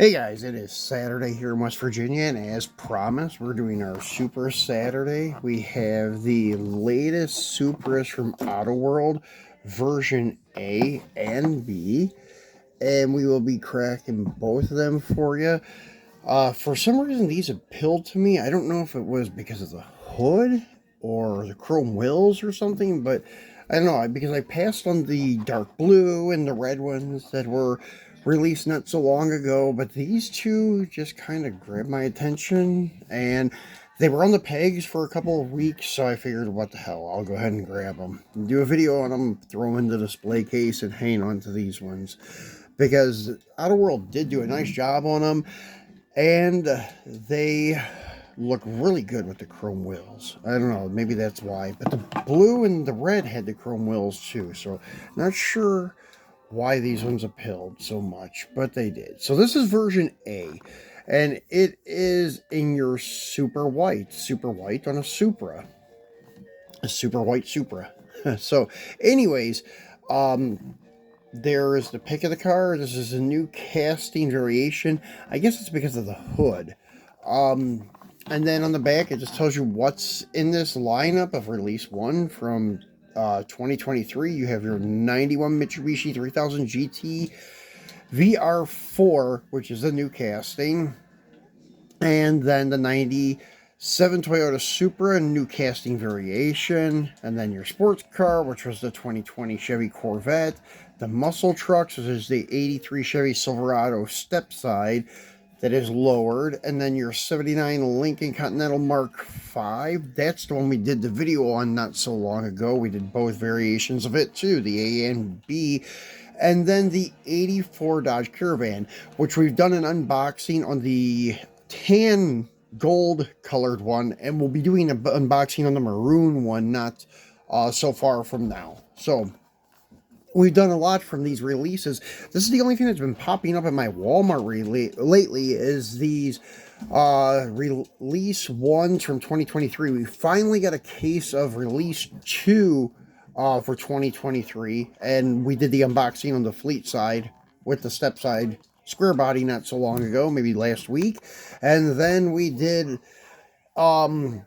Hey guys, it is Saturday here in West Virginia, and as promised, we're doing our Supra Saturday. We have the latest Supras from Autoworld, version A and B, and we will be cracking both of them for you. For some reason, these appealed to me. I don't know if it was because of the hood or the chrome wheels or something, but I don't know, because I passed on the dark blue and the red ones that were released not so long ago, but these two just kind of grabbed my attention, and they were on the pegs for a couple of weeks, so I figured, what the hell, I'll go ahead and grab them, do a video on them, throw them in the display case, and hang on to these ones, because Autoworld did do a nice job on them, and they look really good with the chrome wheels. I don't know, maybe that's why. But the blue and the red had the chrome wheels too. So not sure why these ones appealed so much, but they did. So this is version A. And it is in your super white on a Supra. A super white Supra. So anyways, there is the pick of the car. This is a new casting variation. I guess it's because of the hood. And then on the back, it just tells you what's in this lineup of release 1 from 2023. You have your 91 Mitsubishi 3000 GT VR4, which is the new casting. And then the 97 Toyota Supra, new casting variation. And then your sports car, which was the 2020 Chevy Corvette. The muscle trucks, which is the 83 Chevy Silverado step side that is lowered. And then your 79 Lincoln Continental Mark V. That's the one we did the video on not so long ago. We did both variations of it too, the A and B. And then the 84 Dodge Caravan, which we've done an unboxing on the tan gold colored one, and we'll be doing an unboxing on the maroon one not so far from now. So we've done a lot from these releases. This is the only thing that's been popping up at my Walmart lately is these release ones from 2023. We finally got a case of release 2 for 2023, and we did the unboxing on the fleet side with the step side square body not so long ago, maybe last week. And then we did a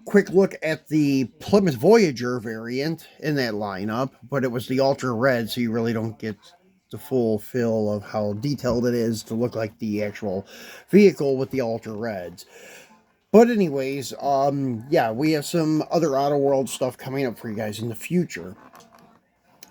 quick look at the Plymouth Voyager variant in that lineup, but it was the ultra red, so you really don't get the full feel of how detailed it is to look like the actual vehicle with the ultra reds. But anyways, yeah, we have some other Autoworld stuff coming up for you guys in the future.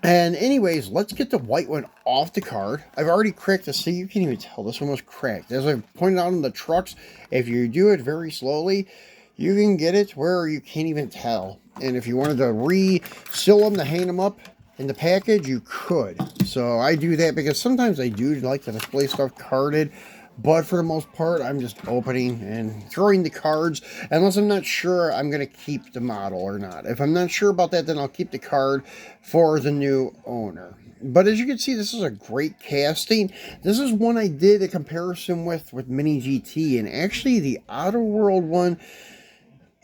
And anyways, let's get the white one off the card. I've already cracked the seat. You can't even tell this one was cracked. As I've pointed out in the trucks, if you do it very slowly, you can get it where you can't even tell. And if you wanted to re-seal them to hang them up in the package, you could. So I do that because sometimes I do like to display stuff carded. But for the most part, I'm just opening and throwing the cards, unless I'm not sure I'm going to keep the model or not. If I'm not sure about that, then I'll keep the card for the new owner. But as you can see, this is a great casting. This is one I did a comparison with Mini GT, and actually the Autoworld one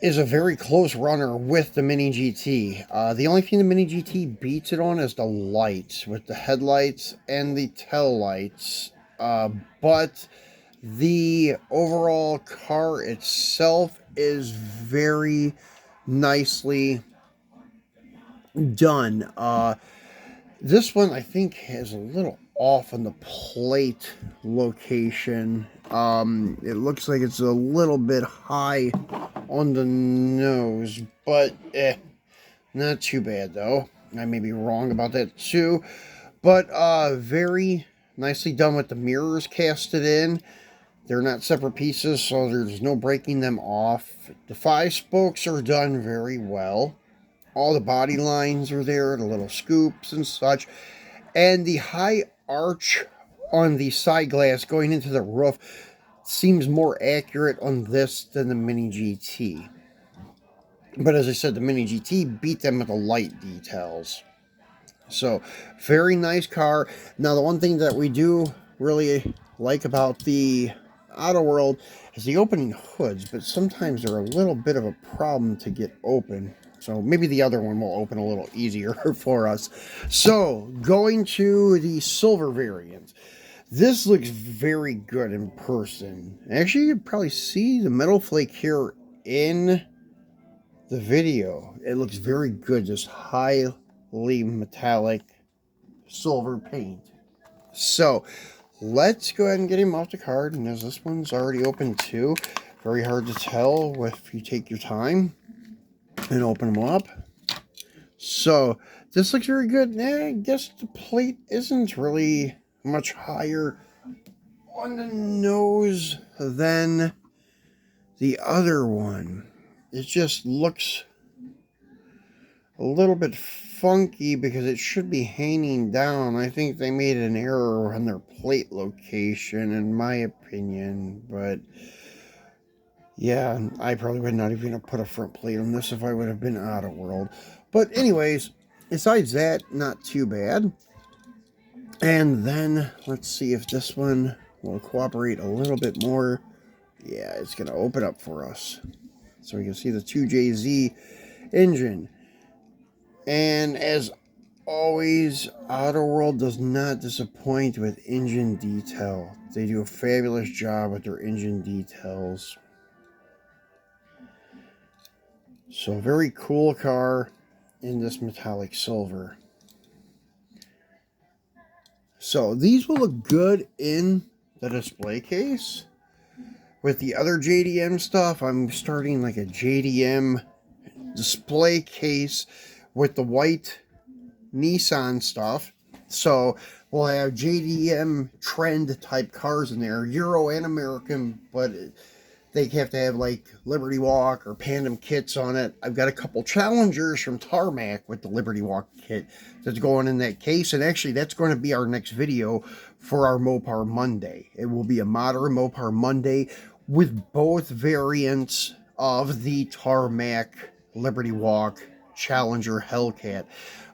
is a very close runner with the Mini GT. The only thing the Mini GT beats it on is the lights, with the headlights and the tail lights. But the overall car itself is very nicely done. This one I think has a little off on the plate location. It looks like it's a little bit high on the nose, but not too bad though. I may be wrong about that too, but very nicely done with the mirrors casted in. They're not separate pieces, so there's no breaking them off. The 5 spokes are done very well. All the body lines are there, the little scoops and such. And the high arch on the side glass going into the roof seems more accurate on this than the Mini GT. But as I said, the Mini GT beat them with the light details. So, very nice car. Now, the one thing that we do really like about the Autoworld is the opening hoods, but sometimes they're a little bit of a problem to get open. So maybe the other one will open a little easier for us. So, going to the silver variant. This looks very good in person. Actually, you can probably see the metal flake here in the video. It looks very good, just highly metallic silver paint. So let's go ahead and get him off the card. And as this one's already open too, very hard to tell if you take your time and open them up. So this looks very good. I guess the plate isn't really much higher on the nose than the other one. It just looks a little bit funky because it should be hanging down. I think they made an error on their plate location, in my opinion. But yeah, I probably would not even have put a front plate on this if I would have been Autoworld. But anyways, besides that, not too bad. And then let's see if this one will cooperate a little bit more. Yeah, it's going to open up for us. So we can see the 2JZ engine. And as always, Autoworld does not disappoint with engine detail. They do a fabulous job with their engine details. So very cool car in this metallic silver. So these will look good in the display case. With the other JDM stuff, I'm starting like a JDM display case with the white Nissan stuff. So we'll have JDM trend type cars in there, Euro and American, but they have to have like Liberty Walk or Pandem kits on it. I've got a couple Challengers from Tarmac with the Liberty Walk kit that's going in that case. And actually, that's going to be our next video for our Mopar Monday. It will be a modern Mopar Monday with both variants of the Tarmac Liberty Walk Challenger Hellcat.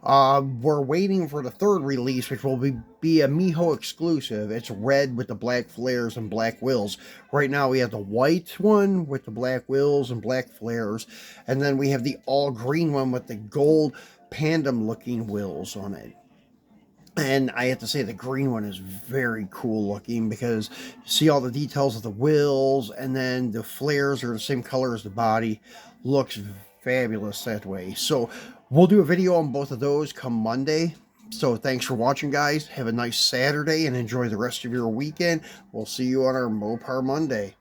We're waiting for the third release, which will be a Miho exclusive. It's red with the black flares and black wheels. Right now we have the white one with the black wheels and black flares, and then we have the all green one with the gold Pandem looking wheels on it. And I have to say the green one is very cool looking because you see all the details of the wheels, and then the flares are the same color as the body. Looks fabulous that way. So we'll do a video on both of those come Monday. So thanks for watching, guys. Have a nice Saturday and enjoy the rest of your weekend. We'll see you on our Mopar Monday.